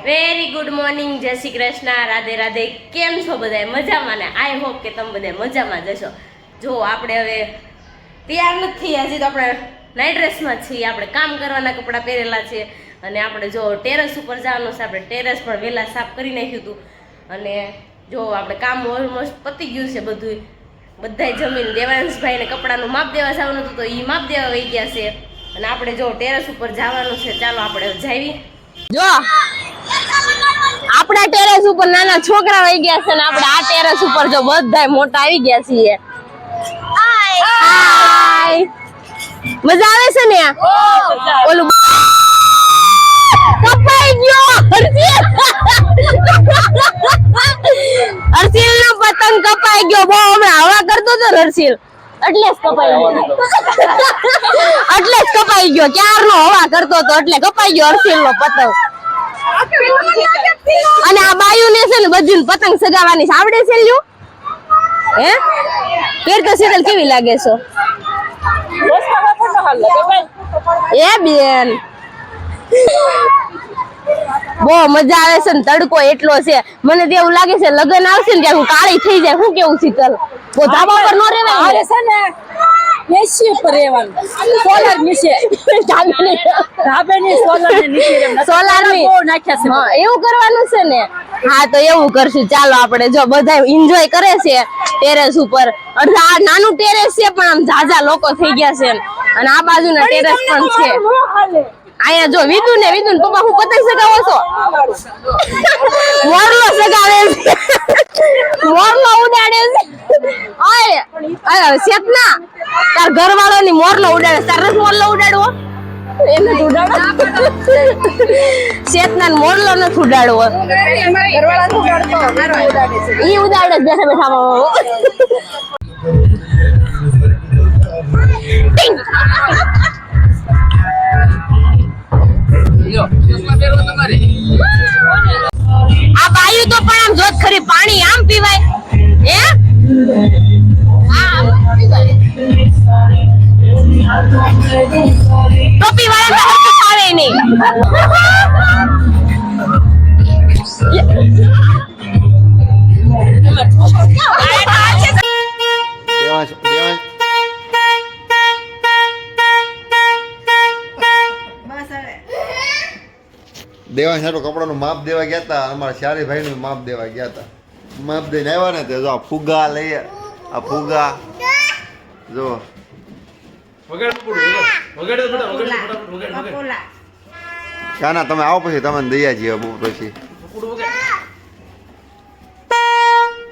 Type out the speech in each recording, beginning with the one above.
Very good morning, જય શ્રી કૃષ્ણ, રાધે રાધે. કેમ છો બધા? મજામાં ને? આઈ હોપ કે તમે બધા મજામાં જશો. જો આપણે હવે તૈયાર નથી, હજી તો આપણે નાઇટ ડ્રેસમાં છીએ. આપણે કામ કરવાના કપડાં પહેરેલા છે અને આપણે જો ટેરેસ ઉપર જવાનું છે. આપણે ટેરેસ પણ વહેલા સાફ કરી નાખ્યું હતું અને જો આપણે કામ ઓલમોસ્ટ પતી ગયું છે બધું. બધાય જમીન દેવાંશભાઈને કપડાનું માપ દેવા જવાનું હતું તો એ માપ દેવા વહી ગયા છે અને આપણે જો ટેરેસ ઉપર જવાનું છે. ચાલો આપણે જાવી. જો આપણા ટેરેસ ઉપર નાના છોકરા વહી ગયા છે ને આપણે આ ટેરેસ ઉપર જો બધાય મોટા આવી ગયા છીએ. હાય, મજા આવે છે ને? ઓલું કપાઈ ગયો હર્ષિલ નો પતંગ કપાઈ ગયો. બહુ હમણાં હવા કરતો હતો હર્ષિલ, એટલે જ કપાઈ ગયો. એટલે જ કપાઈ ગયો, ક્યારનો હવા કરતો હતો એટલે કપાઈ ગયો હર્ષિલ નો પતંગ. અને આ બાયુ ને છે ને બધી પતંગ સગાવવાની આવડે છે લ્યો? હે કેર તો શીતલ કેવી લાગે છો? એ બેન બહુ મજા આવે છે ને તડકો એટલો છે. મને તો એવું લાગે છે લગન આવશે ને ત્યારે હું કાળી થઈ જાય. શું કેવું શીતલ? તો ધાબા પર નો રહેવાય છે ને, એસી ઉપર રહેવાનું. સોલર નીચે ધાબે ની સોલર ને નીચે સોલર ની બહુ નાખ્યા છે. હા એવું કરવાનું છે ને. હા તો એવું કરશું. ચાલો આપણે જો બધા એન્જોય કરે છે ટેરેસ ઉપર. અડધા નાનું ટેરેસ છે પણ આમ ઝાઝા લોકો થઈ ગયા છે અને આ બાજુના ટેરેસ પણ છે. અહીંયા જો વિદુ ને પપ્પા હું પતંગ સગાવો છો? મોરલો સગાવે છે. મોરલો ઉડાડે છે. ઓય સેતના તાર ઘરવાળો ની મોરલો ઉડાડે. તાર મોરલો ઉડાડવો એને ઉડાડો. સેતના મોરલો નથી ઉડાડવો. ઘરવાળા ઉડાડતો ઉડાડે છે. ઈ ઉડાડે બેઠા બેઠા. આ બાયુ તો પણ આમ જોત ખરી પાણી આમ પીવાય હે? ટોપી વાળા તો હરકત આવે નહીં. દેવાંશ હાટુ કપડાનું માપ દેવા ગયા હતા. અમારા શારી ભાઈ નું માપ દેવા ગયા હતા. માપ દઈને આવ્યા ને તો આ ફુગા લઈએ. આ ફુગા જો કાના તમે આવો પછી તમે દયા છીએ પછી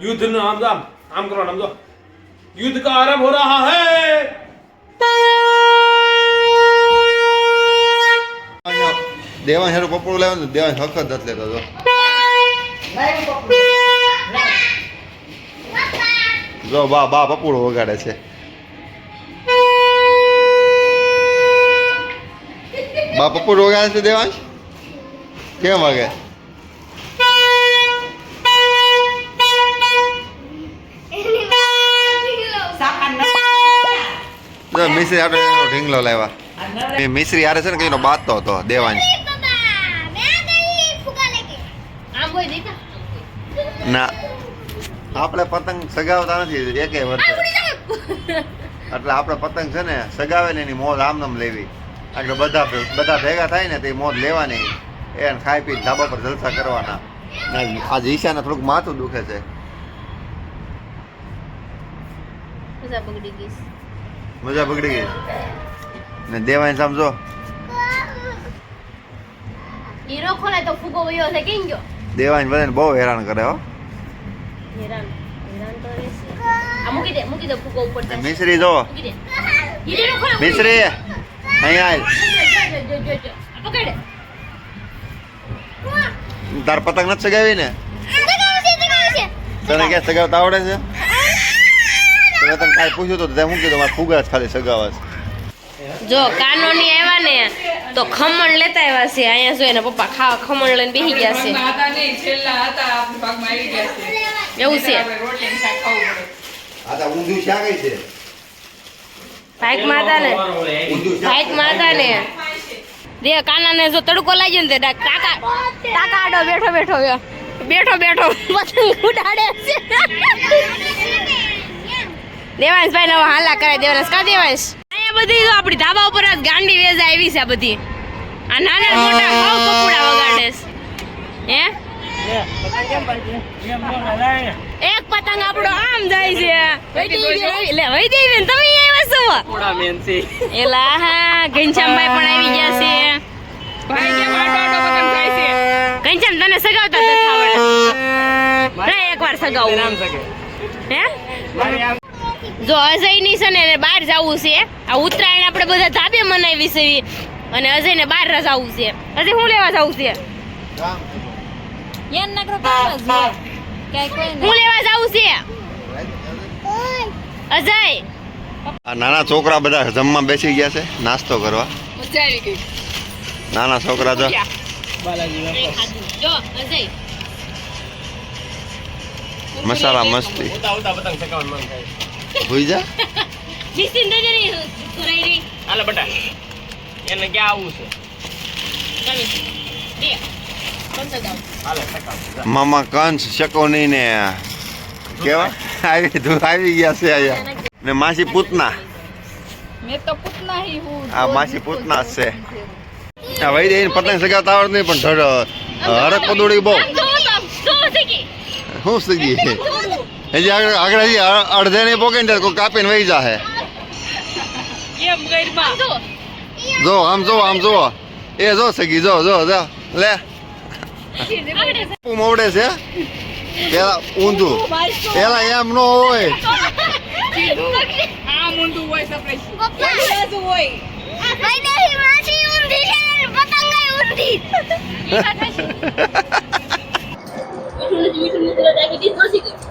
युद्ध न आम आम आम करो नाम दो युद्ध का आरंभ हो रहा है. દેવાંશ હાટુ કપડું લાવ્યું દેવાંશ હક જ નથી લેતો. જો બા પપુડો વગાડે છે. બા પપુડો વગાડે છે દેવાંશ. કેમ વાગે? મિશ્રી આપણે ઢીંગલો લાવ્યા. મિશ્રી હારે છે ને કઈનો બાતો હતો દેવાંશ. ના આપણે પતંગ સગાવતા નથી એકેય વર્ષે. એટલે આપણે પતંગ છે ને સગાવે ને એની મોજ આમ નામ લેવી. એટલે બધા ભેગા થાય ને તે મોજ લેવાની. એને ખાઈ પી ધાબા પર જલસા કરવાના. આજે ઈશાને થોડુંક માથું દુખે છે. મજા બગડી ગઈ ને દેવાંશ સમજો હીરો ખોલે તો ફુગો વયો છે. કેમ ગયો દેવાંશ બધાને બહુ હેરાન કરે હો. હેરાન તો રહેશે. આ મૂકી દે ફુગો ઉપર. મિશ્રી જો મિશ્રી અહીંયા પકડ. તાર પતંગ નથી સગાવી ને? તને ક્યાં સગાવતા આવડે છે? તને કાંઈ પૂછ્યું તો શું કીધું? મારે ફુગા જ ખાલી સગાવા છે. જો કાનોની આવ્યા ને તો ખમણ લેતા આવ્યા છે. અહીંયા જોઈને પપ્પા ખાવા ખમણ લઈને બેસી ગયા છે. એવું છે. આ તો ઊંધું શાક છે. ભાઈક માતા ને ભાઈક માતા ને દે કાના ને જો તડકો લાગ્યો ને તે કાકા કાકા આડો બેઠો બેઠો પતંગ ઉડાડે છે દેવાંશભાઈ ને હાલા કરે દેવાંશ કા દેવાંશ અહીંયા બધી જો આપણી ધાબા ઉપર જ ગાંડી વેજા આવી છે આ બધી આ નાના મોટા હાવ કપડા વગાડે છે હે એક પતંગ આપણો આમ જાય છે લે વઈ દેવી ને તમે આવ્યા છો થોડા મેન છે એલા હા ઘનશ્યામભાઈ પણ આવી ગયા છે ભાઈ કેમ આટો પતંગ થાય છે ઘનશ્યામ તને સગાવતા નથી આવડે રે એકવાર સગાવું હે જો અજય ની છે ને બહાર જવું છે આ ઉત્તરાયણ આપણે બધા ધાબે મનાવી છે અને અજય ને બહાર જવું છે અજય હું લેવા જવું છે હું લેવા જાઉં છે અજય આ નાના છોકરા બધા જમવા બેસી ગયા છે નાસ્તો કરવા. મજા આવી ગઈ નાના છોકરા તો જો અજય મસાલા મસ્તી હોઈ જા. નિશ્ચિંત જ નહીં કરાઈ રહી હાલે બટા એને ક્યાં આવવું છે મામા કંસ શકોની ને કેવા આવી ગયા છે અહીંયા ને માસી પૂતના મેં તો પૂતના હી હું આ માસી પૂતના જ છે. આ વહી દે પતંગ સગાવતા આવડત નહીં પણ હરક પદોડી બહુ શું સગી હજી આગળ હજી અડધે નહીં પોકે ને કોઈ કાપીને વહી જાહે. જો આમ જો એ જો સગી જો લે મોવડે છે પેલા ઊંધું પેલા એમ નો હોય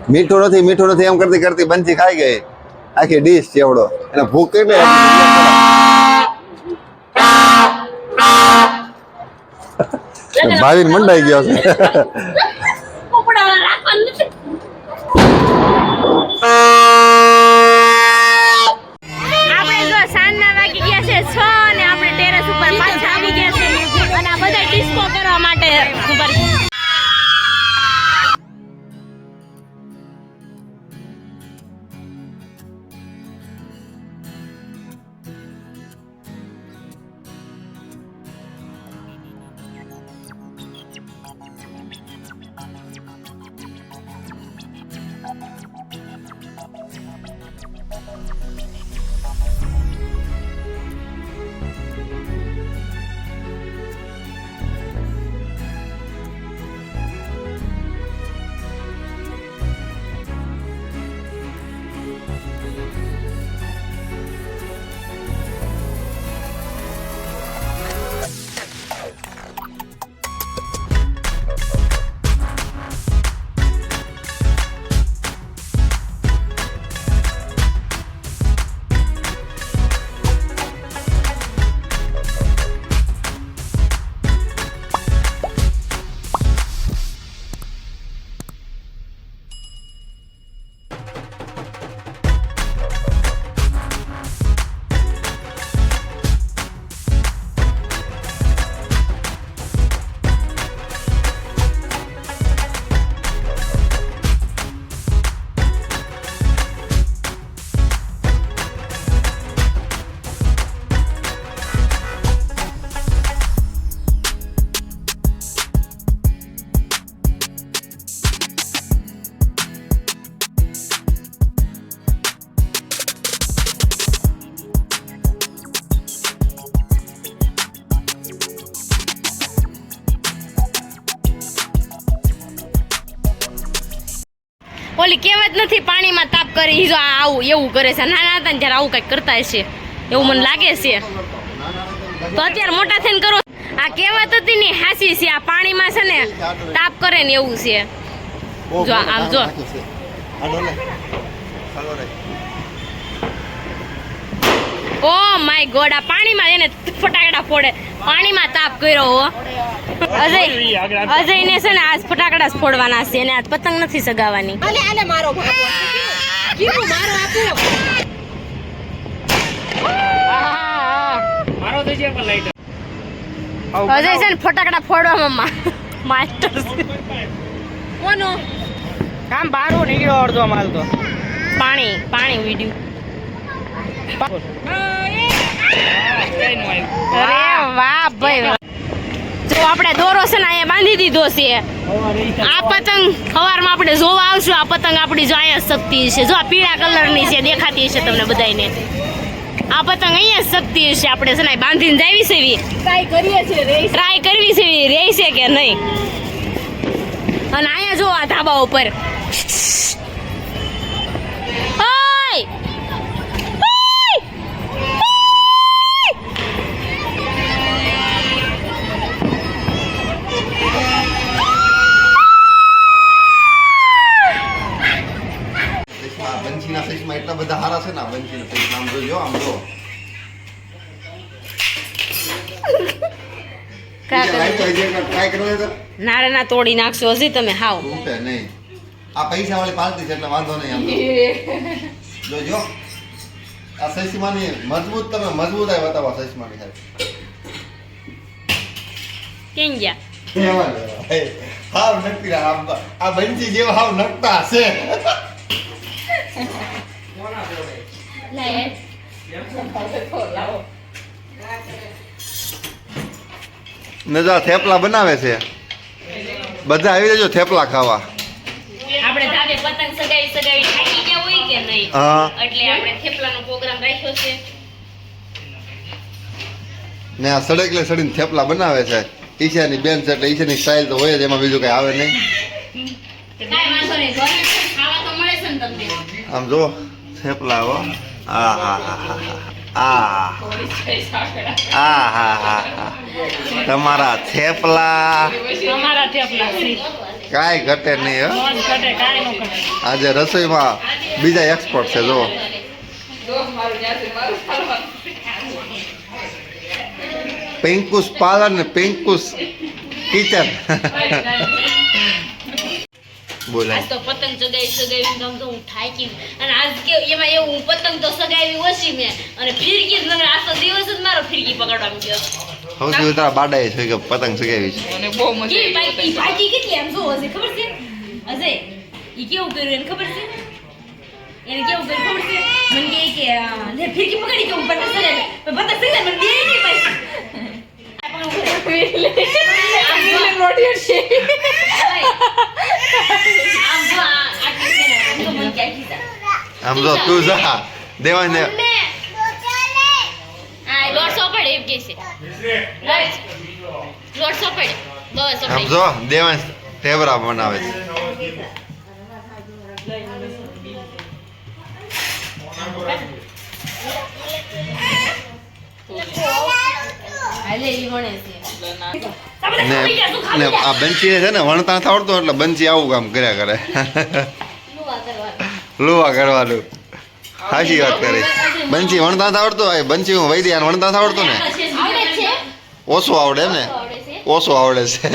મીઠું નથી એમ કરતી કરતી બંધી ખાઈ ગઈ આખી ડીશ ચેવડો એને ભૂખ કેટલી ભાવિન મંડાઈ ગયો છે. આપણે જો સાંજના વાગી ગયા છે 6 અને આપણે ટેરેસ ઉપર પાછા આવી ગયા છે અને આ બધા ડિસ્કો કરવા માટે ઉપર ઓલી કહેવત નથી પાણીમાં તાપ કરે ઈ જો આ આવું એવું કરે છે નાના હતા ને ત્યારે આવું કંઈક કરતા હશે એવું મને લાગે છે તો અત્યારે મોટા થઈને કરો આ કહેવત હતી ને હાસી છે આ પાણીમાં છે ને તાપ કરે ને એવું છે જો આમ જો ઓ માય ગોડ આ પાણીમાં એને ફટાકડા ફોડે પાણીમાં તાપ કર્યો હો અજય ને છે ને આજ ફટાકડા જ ફોડવાના છે એને આજ પતંગ નથી સગાવવાની મારો તો છે પણ લાઈટર અજય છે ને ફટાકડા ફોડવામાં માસ્ટર કોનો કામ બારો નીકળ્યો અડધો માલ તો પાણી વીડ્યું અરે વાહ ભાઈ વાહ. જો આપણે દોરો છે ને અહીંયા બાંધી દીધો છે આ પતંગ સવારમાં આપણે જોવા આવશું આ પતંગ આપણી જો અહીંયા શક્તિ છે જો આ પીળા કલરની છે દેખાતી હશે તમને બધાને આ પતંગ અહીંયા શક્તિ હશે આપણે છે ને બાંધીને જાવી છે ટ્રાય કરવી છે રહી છે કે નહીં અને અહીંયા જો આ ધાબા ઉપર બંસીના સાઈઝમાં એટલા બધા હારા છે ને આ બંસીના સાઈઝમાં આમ જોજો આમ જો ટ્રાય કરવા તો નાના તોડી નાખશો હજી તમે હાવ તૂટે નહીં આ પૈસા વાળી પાલતી છે એટલે વાંધો નહીં આમ જોજો આ સૈસીમાની મજબૂત તમે મજબૂતાઈ બતાવો સૈસીમાની સાહેબ કેમ ગયા હાવ નકતી આમ આ બંસી જેવા હાવ નકતા છે નજા થેપલા બનાવે છે બધા આવી જજો થેપલા ખાવા આપણે ધાબે પતંગ સગાવી થાકી ગયા હોય કે નહીં હા એટલે આપણે થેપલાનો પ્રોગ્રામ રાખ્યો છે ને આ સડકલે સડીને થેપલા બનાવે છે ઈશાની બેન છે એટલે ઈશાની સ્ટાઇલ તો હોય જ એમાં બીજું કઈ આવે નહીં કાંઈ વાંધો નહીં ઘરે ખાવા તો મળે છે ને તમને આમ જો થેપલા હો આ હા હા હા હા તમારા થેપલા અમારા થેપલા છે કાંઈ ઘટે નહીં હો મોજ ઘટે કાંઈ ન ઘટે આજે રસોઈમાં બીજા એક્સપર્ટ છે જો પિંકુસ પાર્લર ને પિંકુસ કિચન બોલાય આજ તો પતંગ સગાવી ગમ તો હું થાકી અને આજ કે એમાં એવું પતંગ તો સગાવી ઓછી મેં અને ફિરકી જ નગર આ તો દિવસ જ મારો ફિરકી પકડવા ગયો સૌથી વધારે બાડાએ છે કે પતંગ સગાવી છે અને બહુ મજા કે ભાઈ ભાજી કેટલી આમ જો હશે ખબર છે અજય ઈ કેવું કર્યું એને ખબર છે એને કેવું કર્યું ખબર છે મને કે લે ફિરકી પકડી કે ઉપર સરે પતંગ સગાવી મને દે નહીં પૈસા આમ જો તું જા દેવાને આમ જો દેવાન ટેબરા બનાવે છે ને આ બંચીને છે ને વણતા નથી આવડતું એટલે બંચી આવું કામ કર્યા કરે લુવા કરવાનું સાચી વાત કરી બંચી વણતા નથી આવડતું બંચી હું વૈદ્ય વણતા નથી આવડતું ને ઓછું આવડે એમ ને ઓછું આવડે છે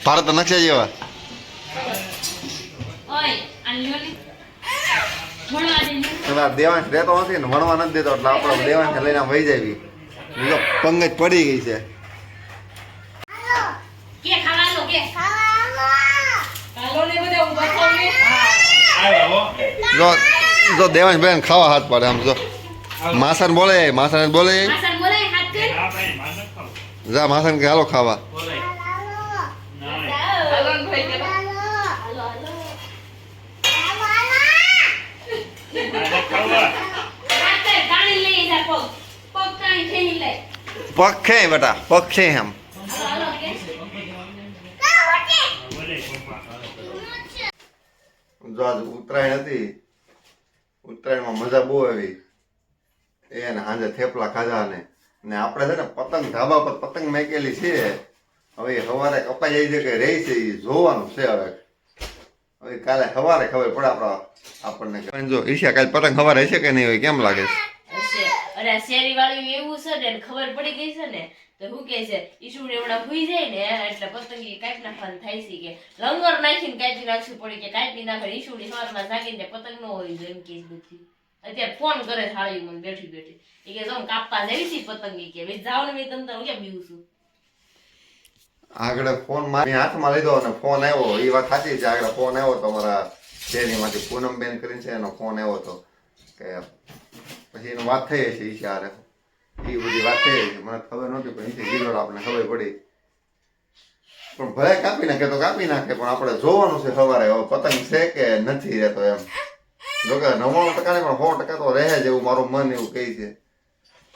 ભારત નકશા જેવા દેવાંશ રહેતો નથી ને ભણવા નથી દેતો એટલે આપણે દેવાંશ લઈને આમ વહી જાય બીજો પંગજ પડી ગઈ છે જો જો દેવાંશ બેન ખાવા હાથ પાડે આમ જો માસન બોલે જા માસન કે હાલો ખાવા પગ બેટા પગ છે એમ જો આજ ઉત્તરાયણ હતી ઉત્તરાયણમાં મજા બહુ આવી એને સાંજે થેપલા ખાધા ને આપણે છે ને પતંગ ધાબા પર પતંગ મેકેલી છે હવે સવારે કપાઈ જાય છે કે રહી છે એ જોવાનું છે હવે કાલે સવારે ખબર પડે આપણને જો ઈશા કાલે પતંગ સવારે હશે કે નહીં હોય કેમ લાગે છે અને શેરી વાળું એવું છે ને ખબર પડી ગઈ છે ને તો શું કે છે ઈશુને એવડા હુઈ જાય ને એટલે પતંગી કાપી નાખવાનું થાય છે કે લંગર નાખીને કાપી નાખશું પડી કે કાપી નાખે ઈશુની સવારમાં જાગીને પતંગ ન હોય એમ કે બધી અત્યારે ફોન કરે થાળી મને બેઠી બેઠી એ કે જો કાપવા જઈ છી પતંગ ઈ કે ભાઈ જાવ ને મેં તમને હું ક્યાં બીવું છું આગળ ફોન મારી હાથમાં લીધો અને ફોન આવ્યો એ વાત સાચી છે આગળ ફોન આવ્યો તો અમારા શેરીમાંથી પૂનમબેન કરીને છે એનો ફોન આવ્યો હતો કે પછી એનો વાત થઈ છે ઈ હારે એ બધી વાત થઈ છે મને ખબર નહોતી પણ એથી કીધો આપણે ખબર પડી પણ ભલે કાપી નાખે તો કાપી નાખે પણ આપણે જોવાનું છે સવારે હવે પતંગ છે કે નથી રહેતો એમ જોકે 99% ને પણ 100% તો રહે જ એવું મારું મન એવું કહે છે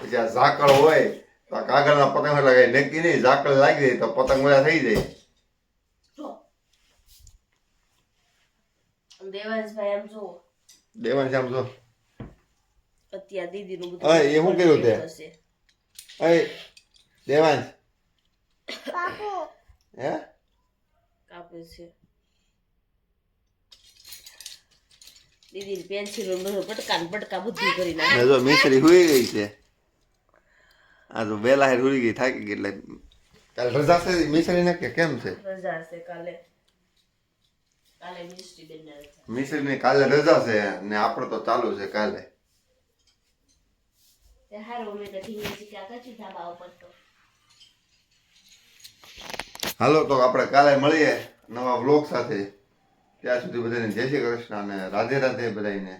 પછી આ ઝાકળ હોય તો આ કાગળના પતંગ એટલે કઈ નક્કી નહીં ઝાકળ લાગી જાય તો પતંગ બધા થઈ જાય દેવાંશભાઈ આમ જો દેવાંશ આમ જો અત્યારે દીદીનું બધું અય એ શું કર્યું તે હશે. અય દેવાંશ હે કાપે છે દીદી પેન્સિલ બધું પટકા બધું કરી નાખે ને જો મિશ્રી હુઈ ગઈ છે આ તો વેલા હેર હુઈ ગઈ થાકી ગઈ એટલે કાલ રજા છે મિશ્રી ને કે કેમ છે રજા છે કાલે મિસ્ટી બેન ને રજા. મિશ્રી ની કાલે રજા છે ને આપણે તો ચાલુ છે કાલે તે હારું મેં તો ઢીંગલી ચીકા કાચી ધાબા ઉપર તો હાલો તો આપણે કાલે મળીએ નવા વ્લોગ સાથે ત્યાં સુધી બધાને જય શ્રી કૃષ્ણ અને રાધે રાધે બધાને